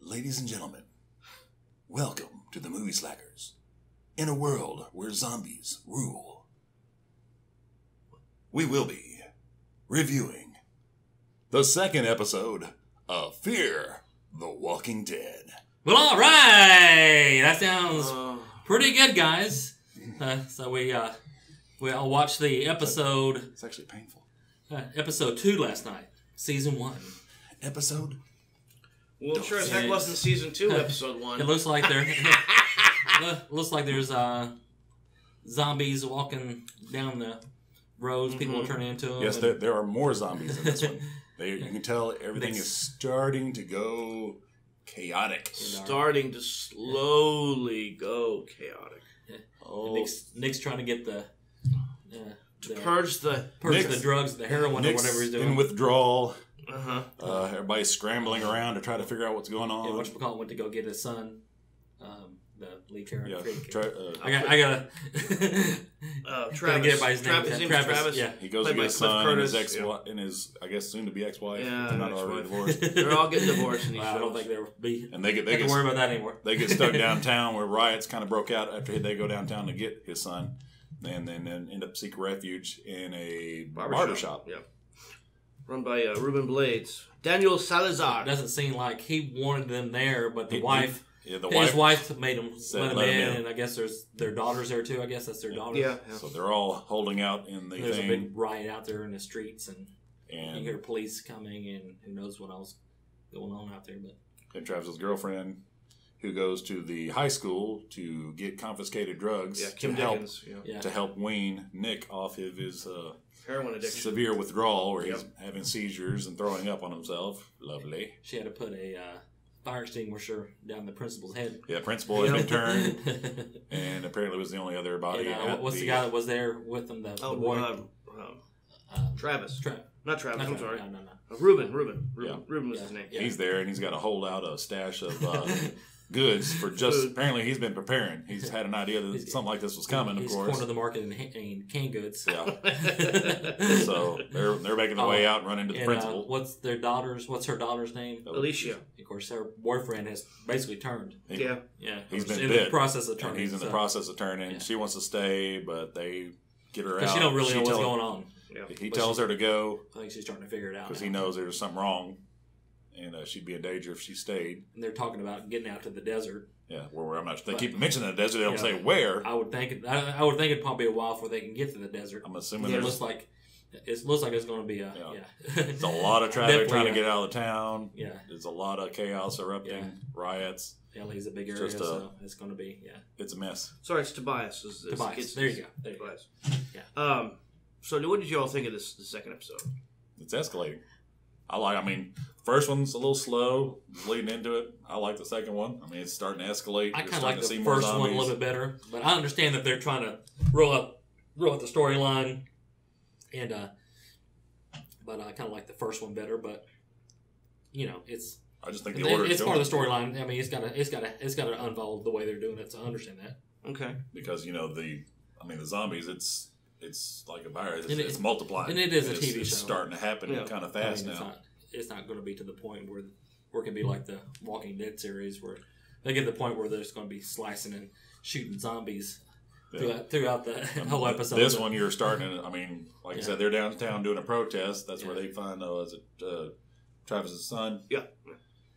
Ladies and gentlemen, welcome to the Movie Slackers. In a world where zombies rule, we will be reviewing the second episode of Fear the Walking Dead. Well, all right, that sounds pretty good, guys. So we all watched the episode. It's actually painful. Episode 2 last night, season 1. Episode. Well, sure as heck wasn't season 2, episode 1. It looks like there's zombies walking down the roads. People will turn into them. Yes, there are more zombies in this one. You can tell everything is starting to go chaotic. Starting to slowly go chaotic. Oh, Nick's trying to get the purge the drugs, the heroin, or whatever he's doing. In withdrawal. Everybody's scrambling around to try to figure out what's going on. Yeah, whatchamacallit went to go get his son, the lead character. Yeah, I gotta Travis. Get it by his name. Travis. Yeah, he goes to get his son and his ex-wife, and his, I guess, soon-to-be ex-wife. Yeah, they're not already divorced. They're all getting divorced in these shows. I don't think they'll be. And they get worry about that anymore. They get stuck downtown where riots kind of broke out after they go downtown to get his son, and then end up seeking refuge in a barbershop. Yeah. Run by Ruben Blades. Daniel Salazar. It doesn't seem like he wanted them there, but his wife made him let him in, and I guess their daughters there too. I guess that's their daughters. Yeah. So they're all holding out in the There's thing. a big riot out there in the streets, and you hear police coming, and who knows what else going on out there. But and Travis's girlfriend, who goes to the high school to get confiscated drugs, Kim Dickens, to help wean Nick off of his heroin addiction, severe withdrawal, where he's having seizures and throwing up on himself. Lovely. She had to put a fire extinguisher down the principal's head. Yeah, principal had been turned, and apparently was the only other body. What's the guy that was there with him? The boy? Travis. Not Travis. I'm sorry. No. Ruben. Ruben was his name. Yeah. He's there, and he's got to hold out a stash of goods for just. Apparently, he's been preparing. He's had an idea that something like this was coming. Of course, he's cornered the market in canned goods. Yeah. So they're making their way out and run into the principal. What's her daughter's name? Alicia. Of course, her boyfriend has basically turned. Yeah. He's been in bit. the process of turning. He's in the process of turning. Yeah. She wants to stay, but they get her out. Because she don't really know what's going on. Yeah. He tells her to go. I think she's starting to figure it out. Because he knows there's something wrong. And she'd be in danger if she stayed. And they're talking about getting out to the desert. Yeah, where I'm not. They keep mentioning the desert. They don't say where. I would think it'd probably be a while before they can get to the desert. I'm assuming it looks like it's going to be a It's a lot of traffic trying to get out of the town. Yeah, there's a lot of chaos erupting, riots. LA's a big area, so it's going to be It's a mess. Sorry, it's Tobias. Tobias. There you go. Tobias. Yeah. So what did you all think of the second episode? It's escalating. I mean, first one's a little slow, leading into it. I like the second one. I mean, it's starting to escalate. I kind of like the first one a little bit better, but I understand that they're trying to roll up the storyline, and but I kind of like the first one better. But it's. I just think the order it's part of the storyline. I mean, it's got to unfold the way they're doing it. So I understand that. Okay. Because the zombies, it's like a virus. It's multiplying. And it is a TV show. It's starting to happen kind of fast now. It's not going to be to the point where it can be like the Walking Dead series where they get to the point where there's going to be slicing and shooting zombies throughout the whole episode. This one you're starting. I said, they're downtown doing a protest. That's where they find Travis's son. Yeah.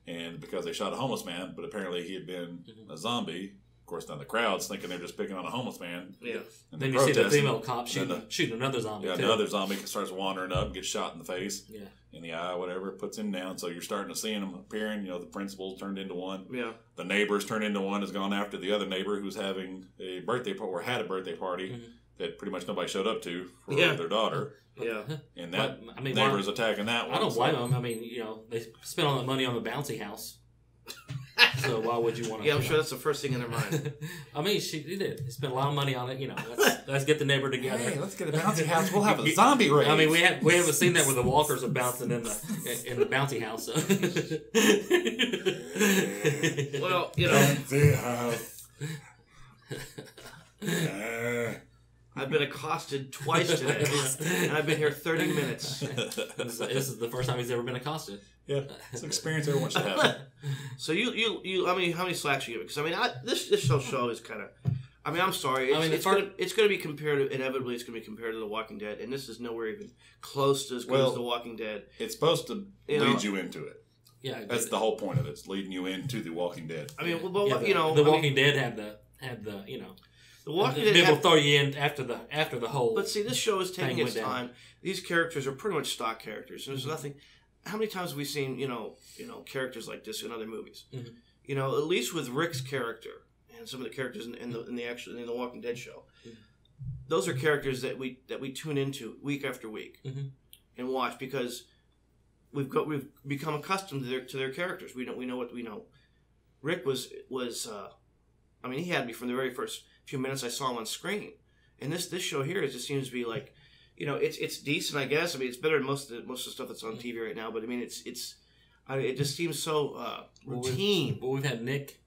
And because they shot a homeless man, but apparently he had been a zombie. Of course, then the crowd's thinking they're just picking on a homeless man. Yeah. And then you see the female cop shooting another zombie. Yeah, another zombie starts wandering up, gets shot in the face, yeah, in the eye, whatever, puts him down. So you're starting to see him appearing. The principal turned into one. Yeah. The neighbors turned into one. Has gone after the other neighbor who's having a birthday party or had a birthday party that pretty much nobody showed up to for their daughter. Yeah. And that neighbor's attacking that one. I don't blame them. I mean, they spent all that money on the bouncy house. So why would you want to? Yeah, I'm sure that's the first thing in their mind. I mean, she did. He spent a lot of money on it. Let's get the neighbor together. Hey, let's get a bouncy house. We'll have a zombie race. I mean, we haven't seen that where the walkers are bouncing in the bouncy house. So. Well, Bouncy house. I've been accosted twice today, and I've been here 30 minutes. This is the first time he's ever been accosted. Yeah, it's an experience everyone should have. So you, I mean, how many slacks you give it? Because I mean, this show is kind of. I mean, I'm sorry. It's going to be compared to, inevitably, it's going to be compared to The Walking Dead, and this is nowhere even close to as good as The Walking Dead. It's supposed to lead you into it. Yeah, that's the whole point of it. It's leading you into The Walking Dead. I mean, The Walking Dead had the The Walking Dead will throw you in after the whole. But see, this show is taking its time. These characters are pretty much stock characters. There's nothing. How many times have we seen characters like this in other movies? Mm-hmm. At least with Rick's character. And some of the characters in the Walking Dead show, those are characters that we tune into week after week and watch because we've become accustomed to their characters. We know what we know. Rick was I mean, he had me from the very first few minutes I saw him on screen, and this show here just seems to be like, it's decent, I guess. I mean, it's better than most of the stuff that's on TV right now. But I mean, it just seems so routine. Well, we've had Nick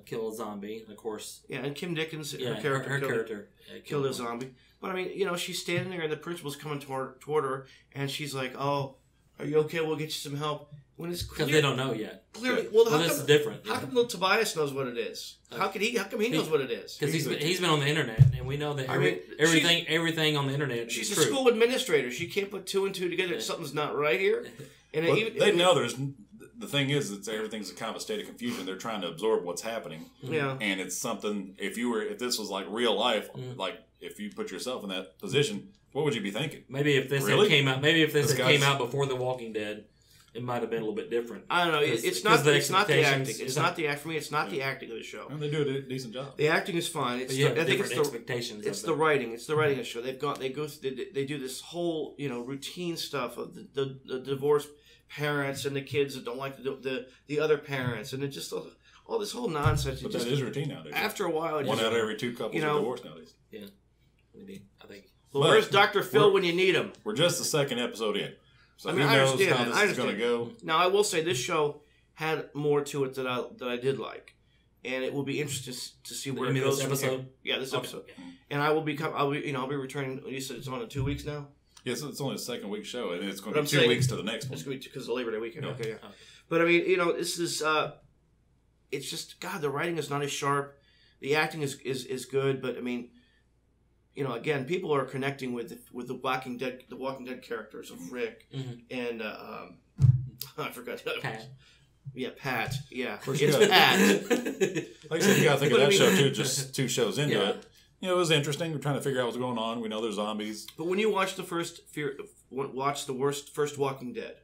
kill a zombie, and of course. Yeah, and Kim Dickens, her character killed a zombie. But I mean, she's standing there, and the principal's coming toward her, and she's like, "Oh, are you okay? We'll get you some help." When it's clear, because they don't know yet. Clearly, that's different. How come little Tobias knows what it is? How come he knows what it is? Because he's been on the internet, and we know that everything on the internet. She's is a true. school administrator. She can't put two and two together. Something's not right here. And they know there's. The thing is, that everything's kind of a state of confusion. They're trying to absorb what's happening. Yeah. And it's something. If this was like real life, like if you put yourself in that position, what would you be thinking? Maybe if this came out. Maybe if this came out before The Walking Dead, it might have been a little bit different. I don't know. It's not the acting. It's not the act for me. It's not the acting of the show. And they do a decent job. The acting is fine. I think it's expectations. It's the writing. It's the writing of the show. They do this whole routine stuff of the divorced parents and the kids that don't like the other parents, and it just all this whole nonsense. But that is routine nowadays. After a while, one out of every two couples are divorced nowadays. Yeah, indeed. I think. Well, where's Dr. Phil when you need him? We're just the second episode in, so who I knows understand how that. this is going to go. Now, I will say this show had more to it that I did like, and it will be interesting to see where it goes. This episode? Yeah, this episode. And I'll be returning. You said it's on in 2 weeks now. Yes, it's only a second week show, and it's going to be 2 weeks to the next one. It's going to be because of Labor Day weekend. Yeah. Okay, yeah. But I mean, this is. It's just God. The writing is not as sharp. The acting is good, but I mean, again, people are connecting with the Walking Dead characters of Rick and I forgot the other one. Yeah, Pat. Yeah, it's Pat. Like I said, you got to think of that show too. Just 2 shows into it. It was interesting. We're trying to figure out what's going on. We know there's zombies. But when you watch the first Walking Dead,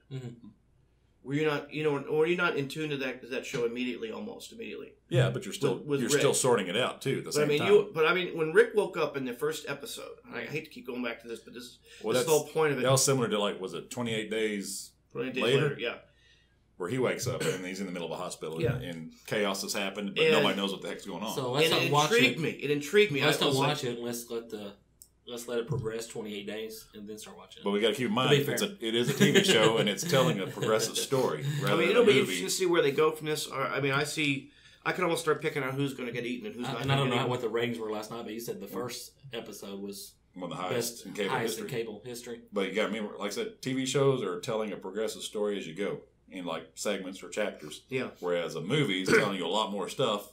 were you not, or you not in tune to that show almost immediately? Yeah, but you're still sorting it out too. At the same time. When Rick woke up in the first episode, I hate to keep going back to this, but this is the whole point of it. That was similar to was it 28 days? 28 days later, yeah. Where he wakes up and he's in the middle of a hospital and chaos has happened, but nobody knows what the heck's going on. So let's not watch it. It intrigued me. Let's not watch it. Let's let it progress 28 days and then start watching it. But we got to keep in mind it is a TV show and it's telling a progressive story. It'll be interesting to see where they go from this. I can almost start picking out who's going to get eaten and who's not. And I don't know what the ratings were last night, but you said the first episode was one of the highest in cable history. But you got to remember, like I said, TV shows are telling a progressive story as you go. In segments or chapters. Yeah. Whereas a movie is telling you a lot more stuff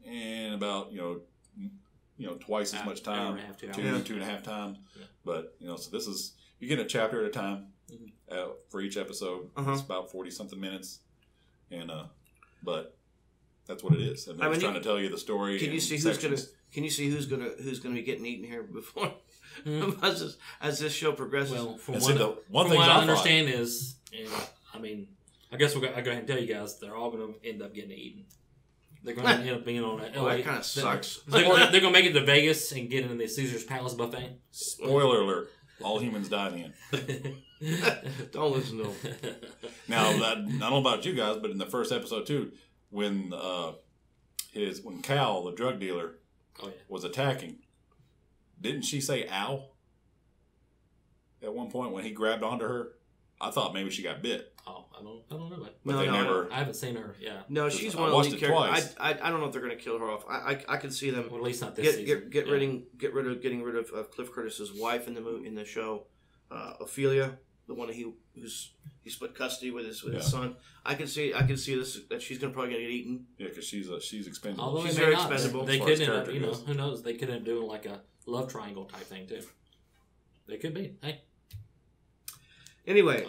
in about twice as much time, 2.5 times. Yeah. But so this is you get a chapter at a time for each episode. It's about 40 something minutes, and but that's what it is. And it's trying to tell you the story. Can you see who's gonna be getting eaten here before as this show progresses? Well, from what I understand is. I guess I'll go ahead and tell you guys, they're all going to end up getting eaten. They're going to end up being on LA. Well, that kind of sucks. They're going to make it to Vegas and get into the Caesar's Palace buffet. Spoiler alert. All humans die in the end. Don't listen to them. Now, I don't know about you guys, but in the first episode, too, when Cal, the drug dealer, was attacking, didn't she say ow? At one point when he grabbed onto her? I thought maybe she got bit. Oh, I don't know. But they never. I haven't seen her. Yeah. No, she's one of the lead characters. I don't know if they're going to kill her off. I can see them. Well, at least not this season. Getting rid of Cliff Curtis's wife in the show, Ophelia, the one he split custody with his son. I can see this that she's going to probably get eaten. Yeah, because she's expendable. Although she's very expendable. They could end up, who knows? They could end up doing like a love triangle type thing too. They could be. Hey. Anyway,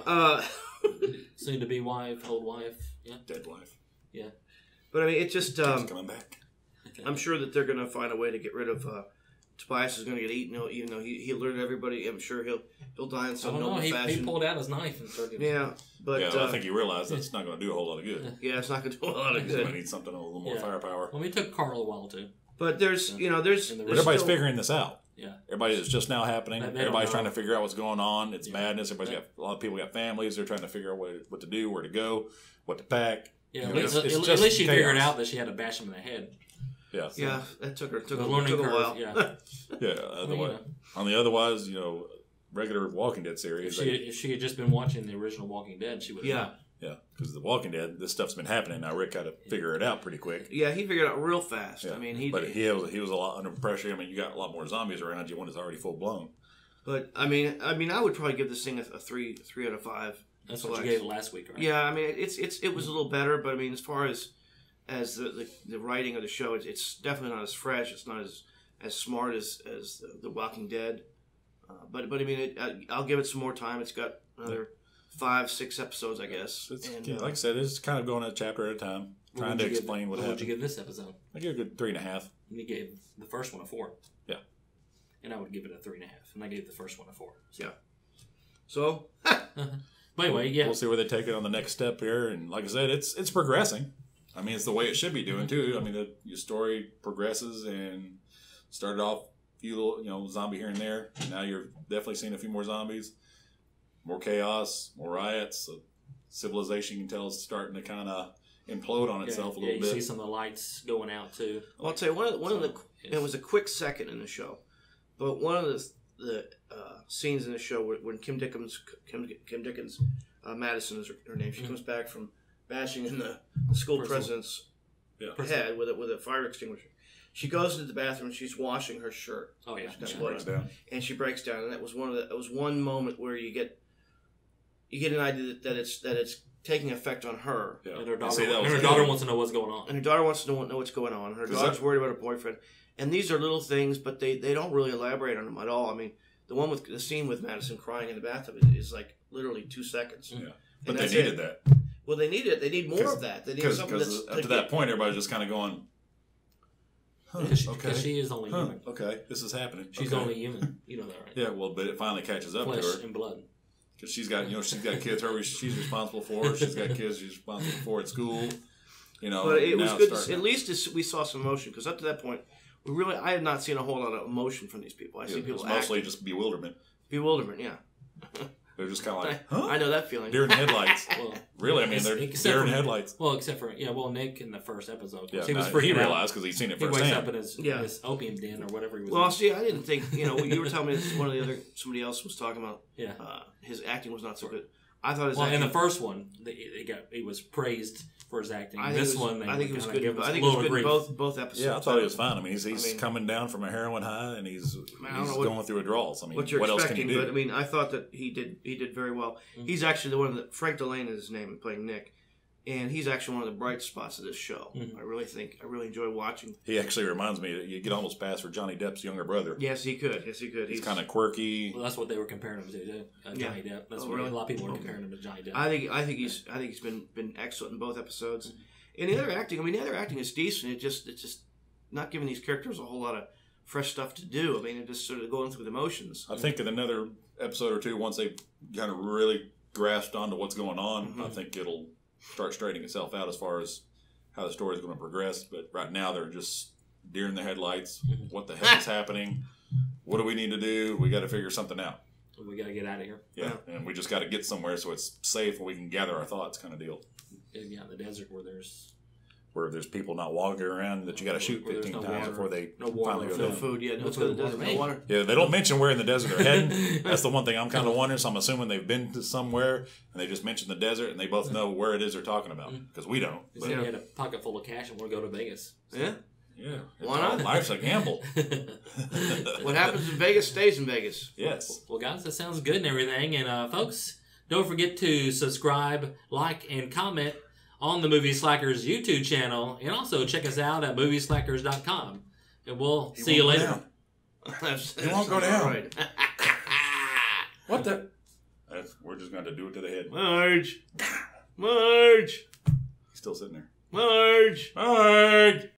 soon to be wife, old wife, dead wife. Yeah. But I mean, it just coming back. I'm sure that they're going to find a way to get rid of. Tobias is going to get eaten, even though he alerted everybody. I'm sure he'll die in some noble fashion. He pulled out his knife and started. Yeah, but I think he realized that it's not going to do a whole lot of good. Yeah, it's not going to do a lot of good. He's going to need something a little more firepower. Well, it took Carl a while too. But there's everybody's figuring this out. Yeah, everybody is just now happening. Everybody's trying to figure out what's going on. It's madness. Everybody's got a lot of people got families. They're trying to figure out what to do, where to go, what to pack. Yeah, at least she figured out that she had to bash him in the head. Yeah, yeah, that took a curve, while. Yeah, yeah. On the otherwise, regular Walking Dead series. If she had just been watching the original Walking Dead, she would. Yeah, yeah, because the Walking Dead, this stuff's been happening now. Rick had to figure it out pretty quick. Yeah, he figured it out real fast. Yeah. I mean, he was a lot under pressure. I mean, you got a lot more zombies around you when it's already full blown. But I mean, I would probably give this thing a 3 out of 5. That's what you gave it last week, right? Yeah, I mean, it was a little better, but I mean, as far as the writing of the show, it's definitely not as fresh. It's not as smart as the Walking Dead. But I mean, I'll give it some more time. It's got another 5-6 episodes, I guess. Like I said, it's kind of going a chapter at a time, trying to explain what happened. What would you give this episode? I give it a good 3.5. You gave the first one a 4. Yeah. And I would give it a 3.5, and I gave the first one a 4. So. Yeah. So. But anyway, yeah. We'll see where they take it on the next step here, and like I said, it's progressing. I mean, it's the way it should be doing too. I mean, your story progresses and started off a few little, zombie here and there. And now you're definitely seeing a few more zombies, more chaos, more riots. So civilization, you can tell, is starting to kind of implode on itself a little bit. You see some of the lights going out too. Well, I'll tell you, it was a quick second in the show, but one of the scenes in the show when Kim Dickens, Madison is her name. She comes back from bashing in the school president's head with a fire extinguisher. She goes into the bathroom and she's washing her shirt. Oh yeah, she breaks down. And she breaks down, and that was one moment where you get an idea that it's taking effect on her. Yeah. And her daughter wants to know what's going on. And her daughter wants to know what's going on. Her daughter's worried about her boyfriend. And these are little things, but they don't really elaborate on them at all. I mean, the scene with Madison crying in the bathtub is like literally 2 seconds. Yeah, but they needed that. Well, they need it. They need more of that. They need something that's up to that point, everybody's just kind of going. Because she is only human. Okay, this is happening. She's only human. You know that, right? Yeah, well, but it finally catches up to her. Flesh and blood. Because she's got kids. She's responsible for. She's got kids. She's responsible for at school. But it was good. At least we saw some emotion. Because up to that point, I had not seen a whole lot of emotion from these people. I see people mostly just bewilderment. Bewilderment, yeah. They're just kind of like, I know that feeling. Deer in the headlights. Well, really, I mean, they're deer in the headlights. Well, except for Nick in the first episode. Yeah, he realized because he's seen it firsthand. He wakes up in his opium den or whatever he was. Well, see, I didn't think you were telling me this, somebody else was talking about. Yeah. His acting was not so good. I thought in the first one, he was praised for his acting. I think he was good. I think he was good in both episodes. Yeah, I thought he was fine. I mean, he's coming down from a heroin high and he's going through withdrawals. I mean, what else can you do? But I mean, I thought that he did very well. Mm-hmm. He's actually the one that Frank Delane is his name, playing Nick. And he's actually one of the bright spots of this show. Mm-hmm. I really enjoy watching. He actually reminds me that you could almost pass for Johnny Depp's younger brother. Yes, he could. He's kind of quirky. Well, that's what they were comparing him to, Johnny Depp. That's what a lot of people were comparing him to Johnny Depp. I think he's been excellent in both episodes. Mm-hmm. And the other acting is decent. It's just not giving these characters a whole lot of fresh stuff to do. I mean, they're just sort of going through the motions. I think in another episode or two, once they kind of really grasped onto what's going on, mm-hmm. I think it'll start straightening itself out as far as how the story is going to progress. But right now, they're just deer in the headlights. Mm-hmm. What the heck is happening? What do we need to do? We got to figure something out. We got to get out of here. Yeah, and we just got to get somewhere so it's safe and we can gather our thoughts, kind of deal. Yeah, in the desert where there's where there's people not walking around that you got to shoot 15 times before they finally go no down. food. Yeah, no food. No water. Yeah, they don't mention where in the desert they're heading. That's the one thing I'm kind of wondering. So I'm assuming they've been to somewhere and they just mentioned the desert and they both know where it is they're talking about because we don't. But he had a pocket full of cash and we'll go to Vegas. So. Yeah. Yeah. Why not? Life's a gamble. What happens in Vegas stays in Vegas. Yes. Well, guys, that sounds good and everything. And folks, don't forget to subscribe, like, and comment on the Movie Slackers YouTube channel, and also check us out at movieslackers.com. And we'll see you later. You won't go down. Right. What the? We're just going to do it to the head. Marge. Marge. He's still sitting there. Marge. Marge.